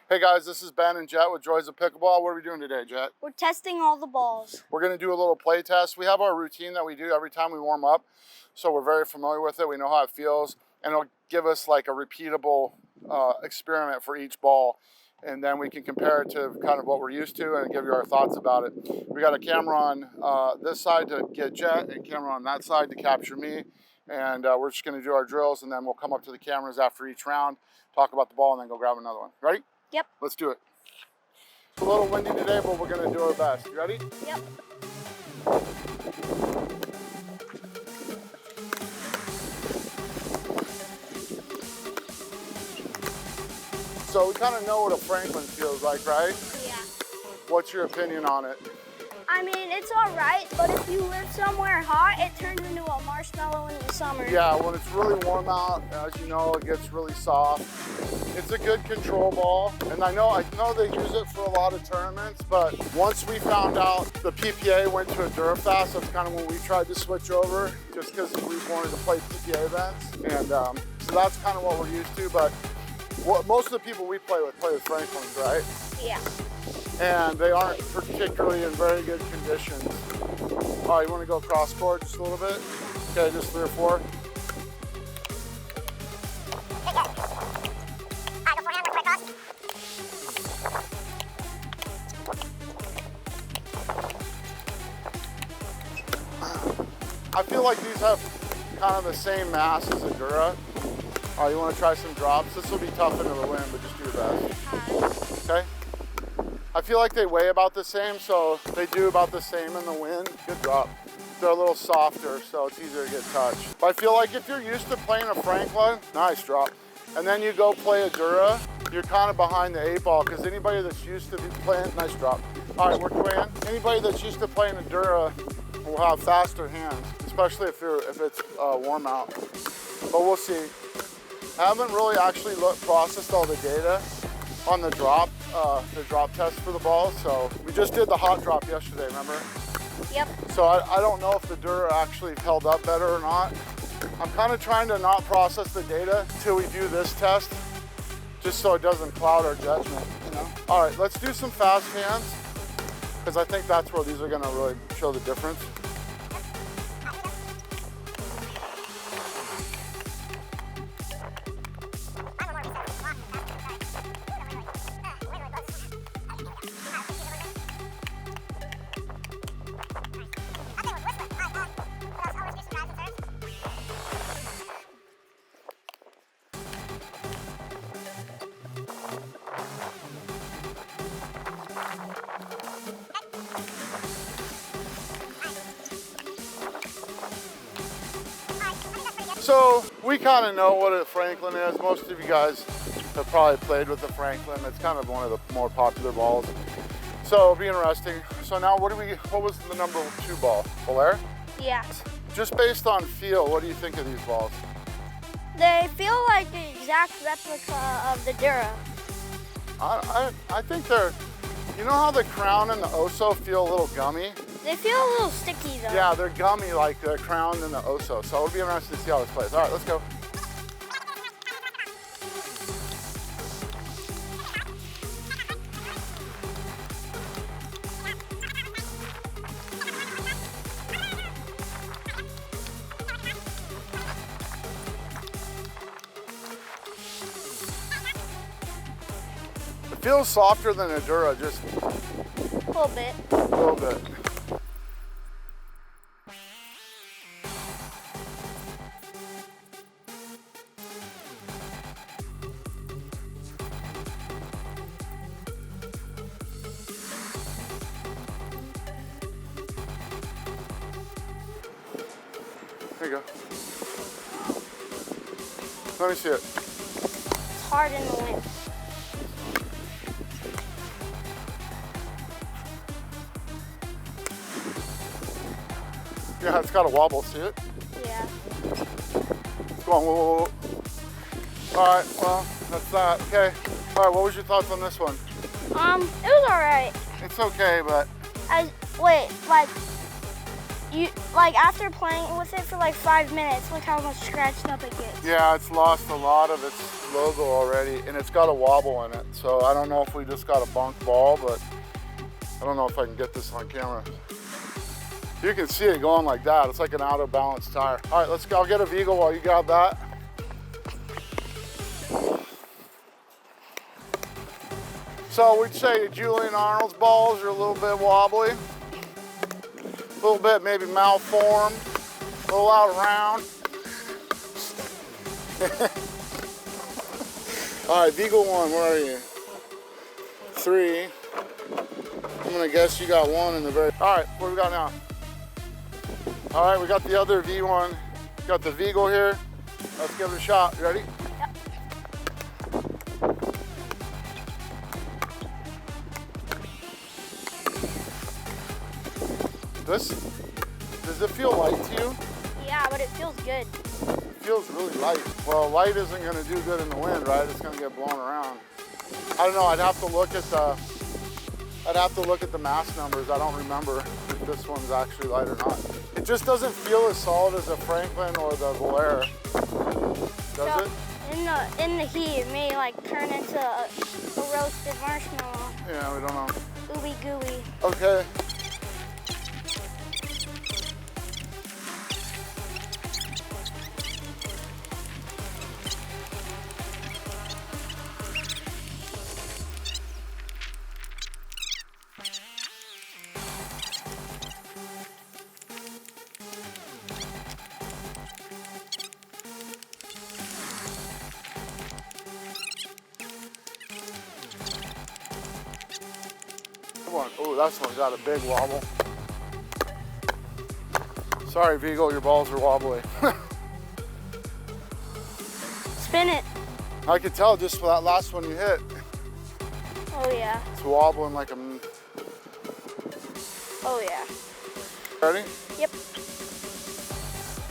Hey guys, this is Ben and Jet with Joys of Pickleball. What are we doing today, Jet? We're testing all the balls. We're going to do a little play test. We have our routine that we do every time we warm up, so we're very familiar with it. We know how it feels, and it'll give us like a repeatable experiment for each ball, and then we can compare it to kind of what we're used to and give you our thoughts about it. We got a camera on this side to get Jet, and a camera on that side to capture me, and we're just going to do our drills, and then we'll come up to the cameras after each round, talk about the ball, and then go grab another one. Ready? Yep. Let's do it. It's a little windy today, but we're going to do our best. You ready? Yep. So we kind of know what a Franklin feels like, right? Yeah. What's your opinion on it? I mean, it's all right, but if you live somewhere hot, it turns into a marshmallow in the summer. Yeah, when it's really warm out, as you know, it gets really soft. It's a good control ball, and I know they use it for a lot of tournaments, but once we found out the PPA went to a DuraFast, that's kind of when we tried to switch over, just because we wanted to play PPA events, and so that's kind of what we're used to, but most of the people we play with Franklins, right? Yeah. And they aren't particularly in very good conditions. Oh, you want to go cross court just a little bit? Okay, just 3 or 4. I feel like these have kind of the same mass as a Dura. Oh, you want to try some drops? This will be tough into the wind, but just do your best. Okay? I feel like they weigh about the same, so they do about the same in the wind. Good drop. They're a little softer, so it's easier to get touched. But I feel like if you're used to playing a Franklin, nice drop, and then you go play a Dura, you're kind of behind the 8 ball, because anybody that's used to be playing, nice drop. All right, we're twin. Anybody that's used to playing a Dura will have faster hands, especially if it's warm out. But we'll see. I haven't really actually processed all the data on the drop test for the ball. So we just did the hot drop yesterday, remember? Yep. So I don't know if the Dura actually held up better or not. I'm kind of trying to not process the data until we do this test, just so it doesn't cloud our judgment, you know? All right, let's do some fast hands, because I think that's where these are gonna really show the difference. So we kind of know what a Franklin is. Most of you guys have probably played with the Franklin. It's kind of one of the more popular balls. So it'll be interesting. So now what was the number 2 ball? Volair? Yeah. Just based on feel, what do you think of these balls? They feel like the exact replica of the Dura. I think they're, you know how the Crown and the Oso feel a little gummy? They feel a little sticky though. Yeah, they're gummy like the Crown and the Oso. So it'll be interesting to see how this plays. All right, let's go. It feels softer than a Dura, just a little bit. A little bit. There you go. Let me see it. It's hard in the wind. Yeah, it's got a wobble, see it? Yeah. Go on, whoa, whoa, whoa. All right, well, that's that. Okay. All right, what was your thoughts on this one? It was all right. It's okay, but... Wait, like, You like after playing with it for like 5 minutes, look how much scratched up it gets. Yeah, it's lost a lot of its logo already, and it's got a wobble in it. So I don't know if we just got a bunk ball, but I don't know if I can get this on camera. You can see it going like that. It's like an out of balance tire. All right, let's go. I'll get a Vigel while you got that. So we'd say Julian Arnold's balls are a little bit wobbly, a little bit maybe malformed, a little out of round. All right, Vigel 1, where are you? 3. I'm gonna guess you got 1 in the very. All right, what do we got now? All right, we got the other V1. Got the Vigel here. Let's give it a shot. You ready? Does it feel light to you? Yeah, but it feels good. It feels really light. Well, light isn't going to do good in the wind, right? It's going to get blown around. I don't know. I'd have to look at the mass numbers. I don't remember if this one's actually light or not. It just doesn't feel as solid as a Franklin or the Volair. Does it? In the heat, it may like turn into a roasted marshmallow. Yeah, we don't know. Ooey gooey. Okay. Oh, that's one got a big wobble. Sorry, Vigel, your balls are wobbly. Spin it. I could tell just for that last one you hit. Oh yeah. It's wobbling like a... Oh yeah. Ready? Yep.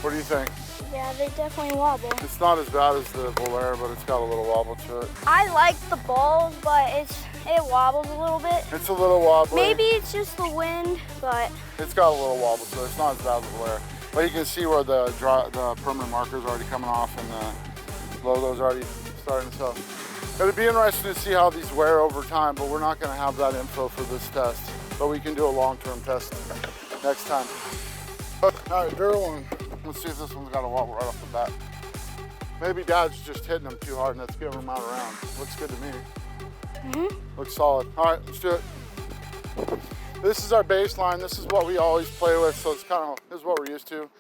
What do you think? Yeah, they definitely wobble. It's not as bad as the Volair, but it's got a little wobble to it. I like the balls, but it wobbles a little bit. It's a little wobbly. Maybe it's just the wind, but... It's got a little wobble to it. It's not as bad as the Volair. But you can see where the permanent marker's already coming off and the logo's already starting to sell. It'll be interesting to see how these wear over time, but we're not going to have that info for this test. But we can do a long-term test next time. All right, Dura one. Let's see if this one's got a wobble right off the bat. Maybe Dad's just hitting them too hard and that's giving them out around. Looks good to me. Looks solid. All right, let's do it. This is our baseline. This is what we always play with, so it's this is what we're used to,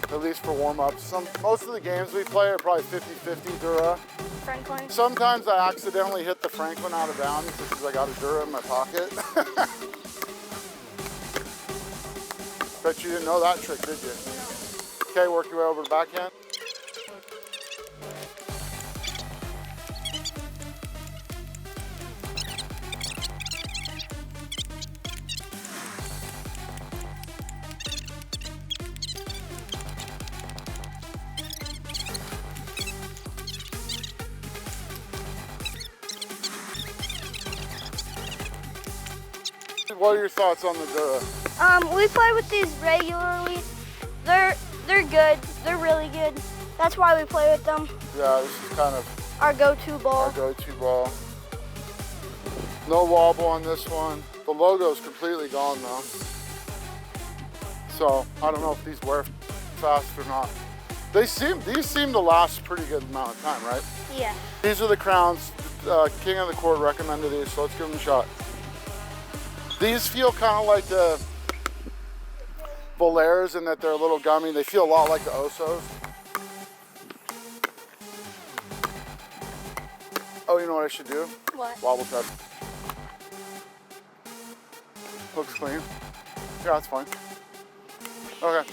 at least for warm-ups. Most of the games we play are probably 50-50 Dura. Franklin. Sometimes I accidentally hit the Franklin out of bounds because I got a Dura in my pocket. Bet you didn't know that trick, did you? Okay, work your way over the backhand. What are your thoughts on the Dura? We play with these regularly. They're good. They're really good. That's why we play with them. Yeah, this is kind of our go-to ball. Our go-to ball. No wobble on this one. The logo's completely gone though. So I don't know if these wear fast or not. These seem to last a pretty good amount of time, right? Yeah. These are the crowns. King of the Court recommended these, so let's give them a shot. These feel kind of like the Volairs in that they're a little gummy. They feel a lot like the Osos. Oh, you know what I should do? What? Wobble test. Looks clean. Yeah, that's fine. Okay.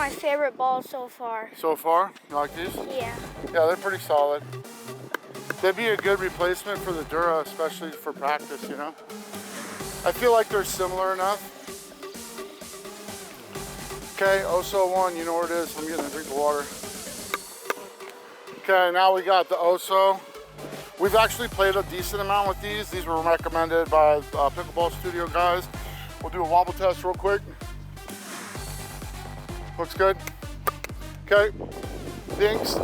my favorite balls so far. So far, you like these? Yeah. Yeah, they're pretty solid. They'd be a good replacement for the Dura, especially for practice, you know? I feel like they're similar enough. Okay, Oso 1, you know where it is. I'm getting a drink of water. Okay, now we got the Oso. We've actually played a decent amount with these. These were recommended by Pickleball Studio guys. We'll do a wobble test real quick. Looks good. Okay, dinks.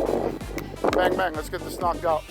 Bang, bang, let's get this knocked out.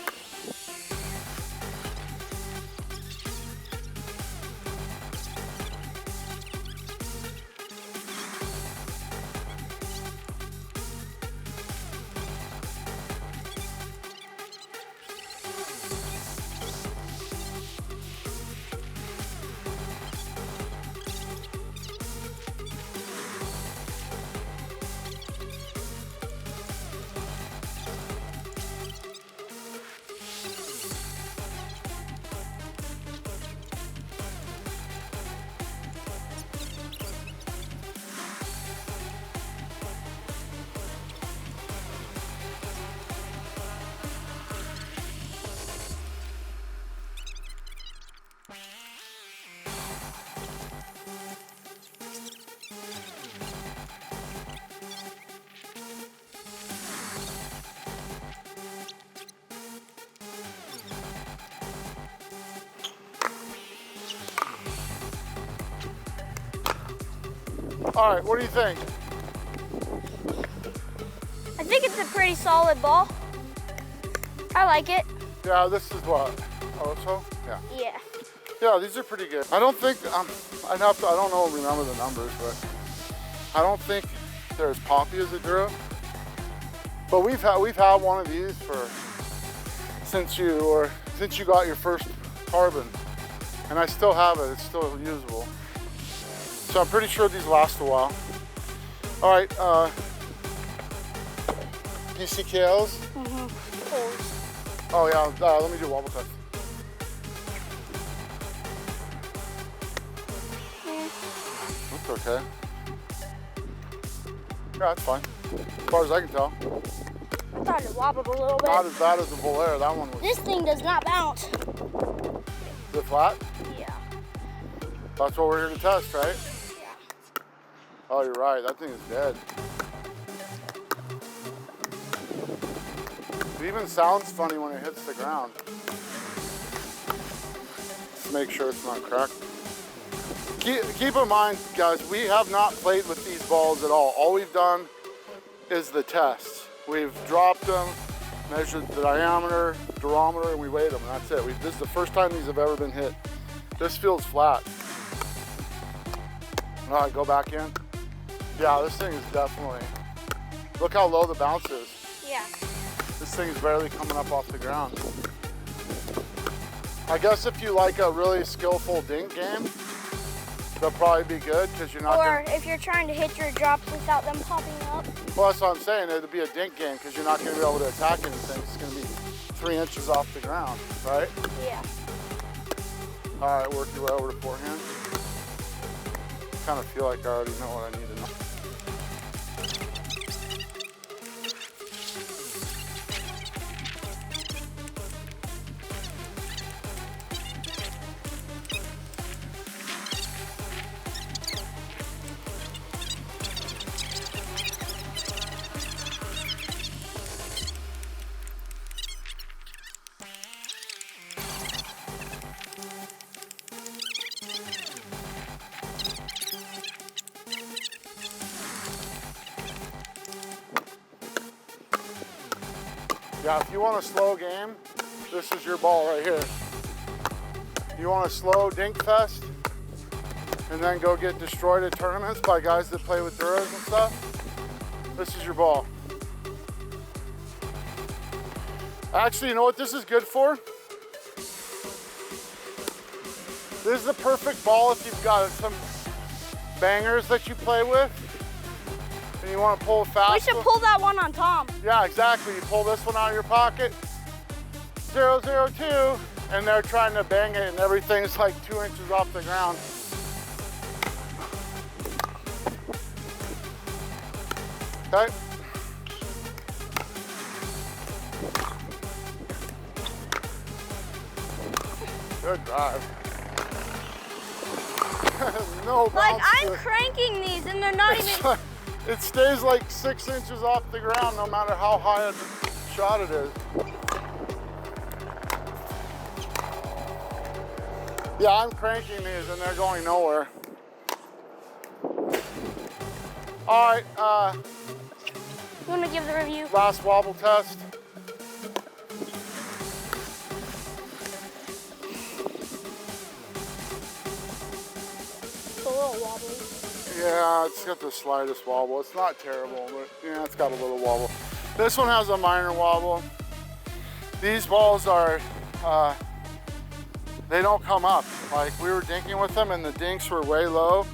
All right, what do you think? I think it's a pretty solid ball. I like it. Yeah, this is what? Oso? Yeah. Yeah. Yeah, these are pretty good. I don't think, I don't remember the numbers, but I don't think they're as poppy as the Dura. But we've had one of these since you got your first carbon, and I still have it. It's still usable. So I'm pretty sure these last a while. All right, PCKLs? Mm-hmm. Oh yeah, let me do a wobble test. That's okay. Yeah, that's fine. As far as I can tell. I thought it wobbled a little bit. Not as bad as the Volair, that one was. This thing does not bounce. Is it flat? Yeah. That's what we're here to test, right? Yeah. Oh, you're right, that thing is dead. It even sounds funny when it hits the ground. Let's make sure it's not cracked. Keep in mind, guys, we have not played with these balls at all. All we've done is the test. We've dropped them, measured the diameter, durometer, and we weighed them, and that's it. This is the first time these have ever been hit. This feels flat. All right, go back in. Yeah, this thing is definitely, look how low the bounce is. Yeah. This thing is barely coming up off the ground. I guess if you like a really skillful dink game, they'll probably be good because you're not Or if you're trying to hit your drops without them popping up. Well, that's what I'm saying. It'll be a dink game because you're not going to be able to attack anything. It's going to be 3 inches off the ground, right? Yeah. All right, work your way over to forehand. Kind of feel like I already know what I need to know. Yeah, if you want a slow game, this is your ball right here. You want a slow dink fest, and then go get destroyed at tournaments by guys that play with Duras and stuff, this is your ball. Actually, you know what this is good for? This is the perfect ball if you've got some bangers that you play with, and you want to pull fast. We should pull that one on Tom. Yeah, exactly. You pull this one out of your pocket, 002, and they're trying to bang it and everything's like 2 inches off the ground. Okay. Good drive. No bounce. Like, I'm cranking these and they're not even... It stays like 6 inches off the ground no matter how high a shot it is. Yeah, I'm cranking these and they're going nowhere. All right, You want to give the review? last wobble test. It's a little wobbly. Yeah, it's got the slightest wobble. It's not terrible, but yeah, it's got a little wobble. This one has a minor wobble. These balls are, they don't come up. Like, we were dinking with them and the dinks were way low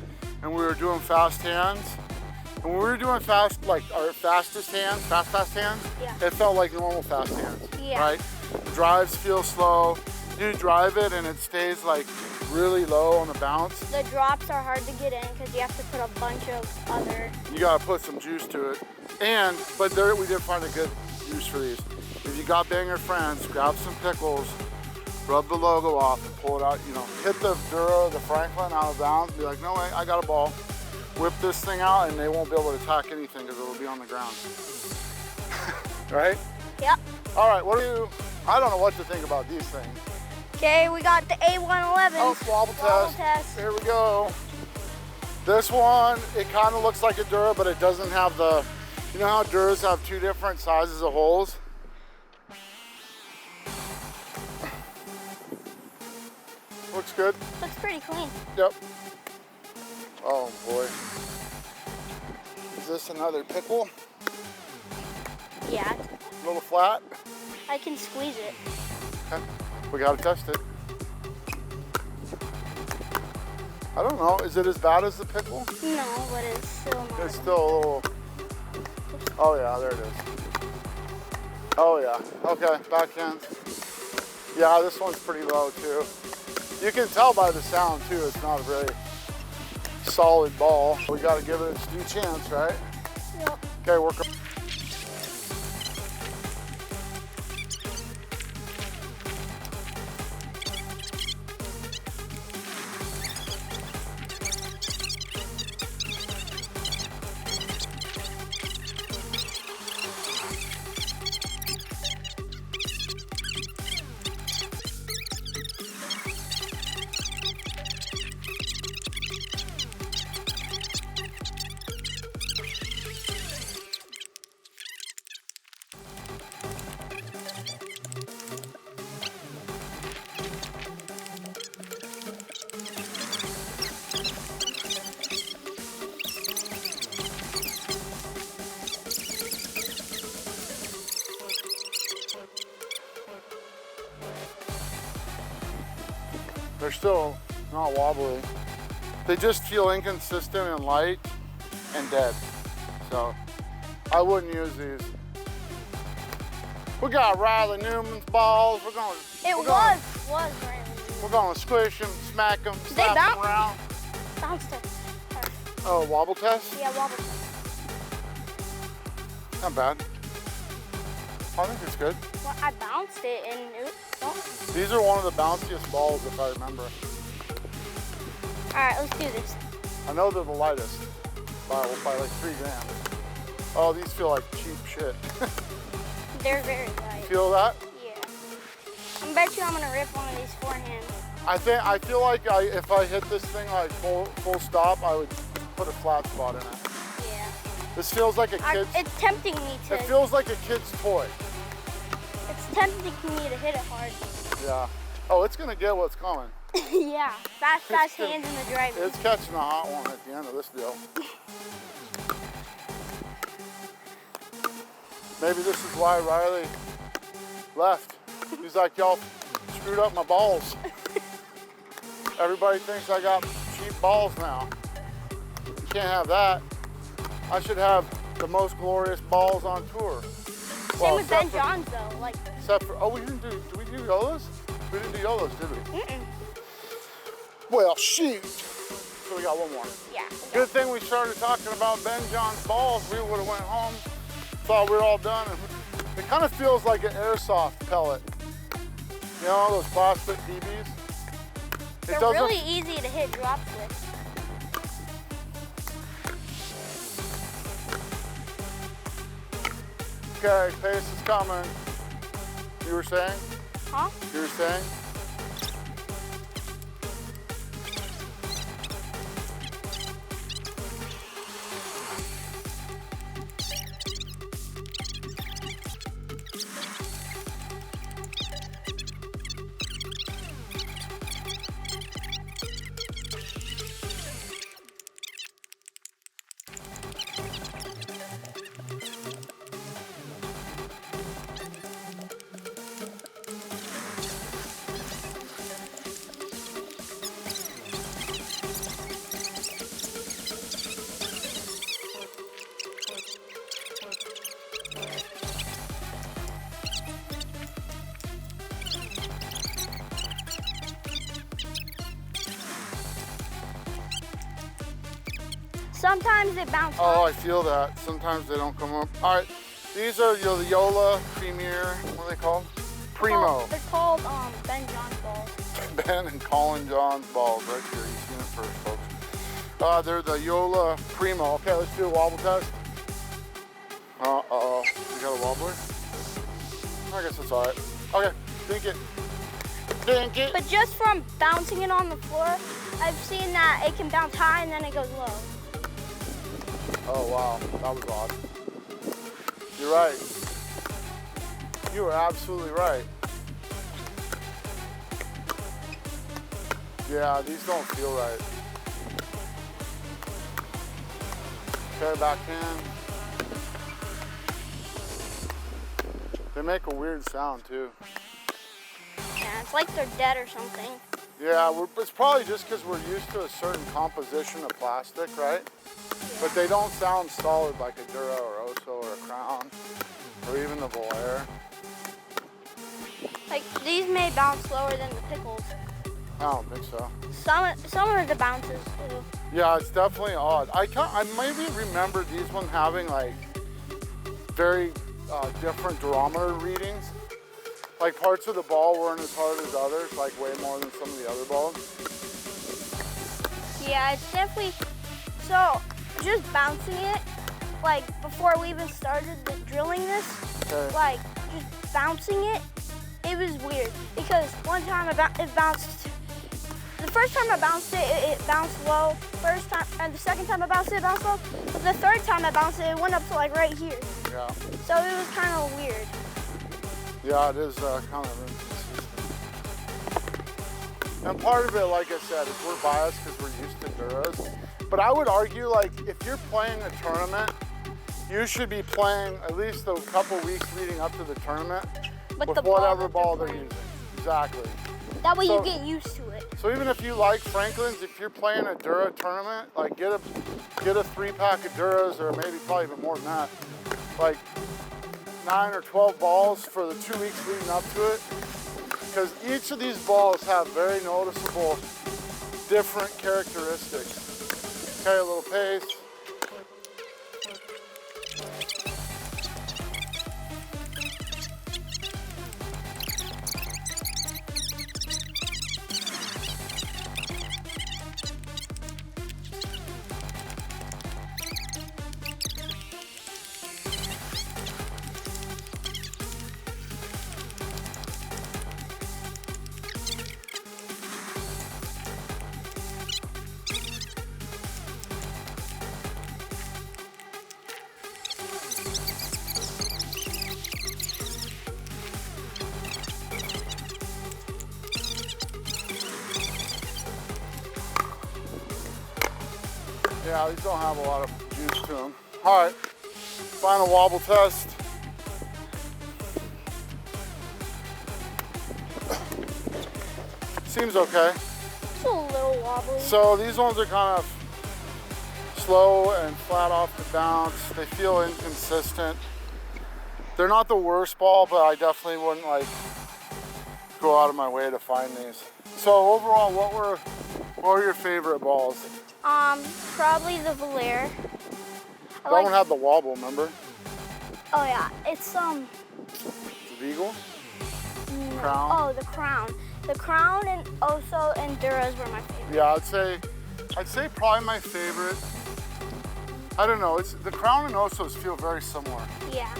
and we were doing fast hands. And when we were doing fast, like our fastest hands, fast hands, Yeah. it felt like normal fast hands, Yeah. right? The drives feel slow. You drive it and it stays like really low on the bounce. The drops are hard to get in because you have to put a bunch of other... You gotta put some juice to it. But there, we did find a good use for these. If you got banger friends, grab some pickles, rub the logo off and pull it out, you know, hit the Dura, the Franklin out of bounds, be like, no way, I got a ball. Whip this thing out and they won't be able to attack anything because it'll be on the ground. Right? Yep. All right, what do you, I don't know what to think about these things. Okay, we got the A111. Oh, wobble test. Here we go. This one, it kind of looks like a Dura, but it doesn't have the, you know how Duras have 2 different sizes of holes? Looks good. Looks pretty clean. Yep. Oh boy. Is this another pickle? Yeah, A little flat? I can squeeze it. Okay. We gotta test it. I don't know, is it as bad as the pickle? No, but it's still not. It's still a little, oh yeah, there it is. Oh yeah, okay, backhand. Yeah, this one's pretty low too. You can tell by the sound too, it's not a very solid ball. We gotta give it its due chance, right? Yep. Okay, work. They're still not wobbly. They just feel inconsistent and light and dead. So I wouldn't use these. We got Riley Newman's balls. We're gonna Was Riley. We're gonna squish them, smack them, slap them around. Bounced it. Oh, wobble test? Yeah, wobble. Not bad. I think it's good. Well, I bounced it and it... Oh. These are one of the bounciest balls if I remember. All right, let's do this. I know they're the lightest by like 3 grams. Oh, these feel like cheap shit. They're very light. Feel that? Yeah. I bet you I'm gonna rip one of these forehands. I feel like if I hit this thing like full stop, I would put a flat spot in it. Yeah. This feels like a kid's. It's tempting me to. It feels like a kid's toy. It's tempting me to hit it hard. Yeah. Oh, it's gonna get what's coming. Yeah. Fast hands in the driving. It's catching a hot one at the end of this deal. Maybe this is why Riley left. He's like, y'all screwed up my balls. Everybody thinks I got cheap balls now. You can't have that. I should have the most glorious balls on tour. Same with Ben Johns though. Like. Except for, oh, did we do YOLOs? We didn't do YOLOs, did we? Mm-mm. Well, shoot. so we got one more. Yeah. Good thing we started talking about Ben John's balls. We would have went home, thought we were all done. And it kind of feels like an airsoft pellet. You know, those plastic BBs? They're really easy to hit drops with. Okay, pace is coming. You were saying? Huh? You were saying? Sometimes they bounce Oh, off. I feel that. Sometimes they don't come up. All right, these are the Yola Premier, what are they called? Primo. They're called Ben John's balls. Ben and Colin John's balls right here. You've seen it first, folks. They're the Yola Primo. Okay, let's do a wobble test. Uh-oh. You got a wobbler? I guess it's all right. Okay, dink it. Dink it. But just from bouncing it on the floor, I've seen that it can bounce high and then it goes low. Oh, wow. That was odd. You're right. You are absolutely right. Yeah, these don't feel right. Okay, back in. They make a weird sound too. Yeah, it's like they're dead or something. Yeah, it's probably just because we're used to a certain composition of plastic, right? But they don't sound solid like a Dura or Oso or a Crown or even the Volair. Like these may bounce lower than the Pickles. I don't think so. Some of the bounces too. Yeah, it's definitely odd. I maybe remember these ones having like very different durometer readings. Like parts of the ball weren't as hard as others, like way more than some of the other balls. Yeah, it's definitely, so just bouncing it, like before we even started drilling this, Okay. like just bouncing it, it was weird because one time it bounced, the first time I bounced it, it bounced low. First time, and the second time I bounced it bounced low. But the third time I bounced it, it went up to like right here. Yeah. So it was kind of weird. Yeah, it is kind of inconsistent. And part of it, like I said, is we're biased because we're used to Duras. But I would argue, like, if you're playing a tournament, you should be playing at least a couple weeks leading up to the tournament with the ball whatever that ball they're they're playing. using. Exactly. That way So- you get used to it. So even if you like Franklin's, if you're playing a Dura tournament, like get a 3-pack of Duras, or maybe probably even more than that, like 9 or 12 balls for the 2 weeks leading up to it, because each of these balls have very noticeable different characteristics. Okay, a little pace. Yeah, these don't have a lot of juice to them. All right, final wobble test. Seems okay. It's a little wobbly. So these ones are kind of slow and flat off the bounce. They feel inconsistent. They're not the worst ball, but I definitely wouldn't like go out of my way to find these. So overall, what were your favorite balls? Probably the Volair. That one had the wobble, remember? Oh yeah, it's The Vigel? no. Crown? Oh, the Crown. The Crown and Oso and Duras were my favorite. Yeah, I'd say probably my favorite. I don't know, the Crown and Osos feel very similar. Yeah.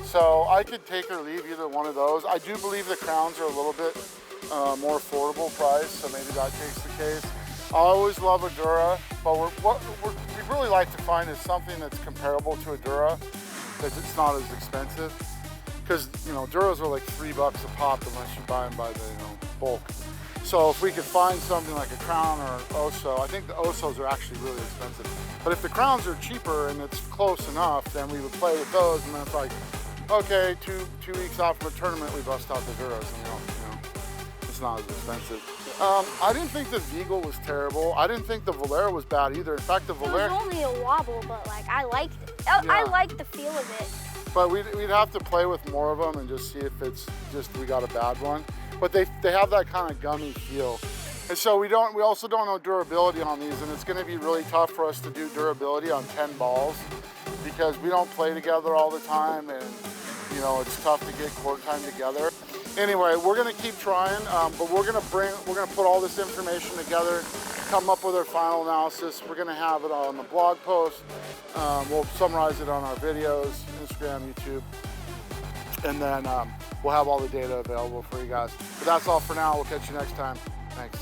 So I could take or leave either one of those. I do believe the Crowns are a little bit more affordable price, so maybe that takes the case. I always love a Dura, but what we'd really like to find is something that's comparable to a Dura, that it's not as expensive. Because, you know, Duras are like $3 a pop unless you buy them by the, bulk. So if we could find something like a Crown or an Oso, I think the Osos are actually really expensive. But if the Crowns are cheaper and it's close enough, then we would play with those, and then it's like, okay, two weeks out from a tournament, we bust out the Duras, and it's not as expensive. I didn't think the Vigel was terrible. I didn't think the Volair was bad either. In fact, the Volair... It was only a wobble, but like I liked it. I liked the feel of it. But we'd have to play with more of them and just see if it's just we got a bad one. But they have that kind of gummy feel. And so we also don't know durability on these, and it's gonna be really tough for us to do durability on 10 balls because we don't play together all the time, and it's tough to get court time together. Anyway, we're gonna keep trying, but we're gonna put all this information together, come up with our final analysis. We're gonna have it on the blog post. We'll summarize it on our videos, Instagram, YouTube, and then we'll have all the data available for you guys. But that's all for now. We'll catch you next time. Thanks.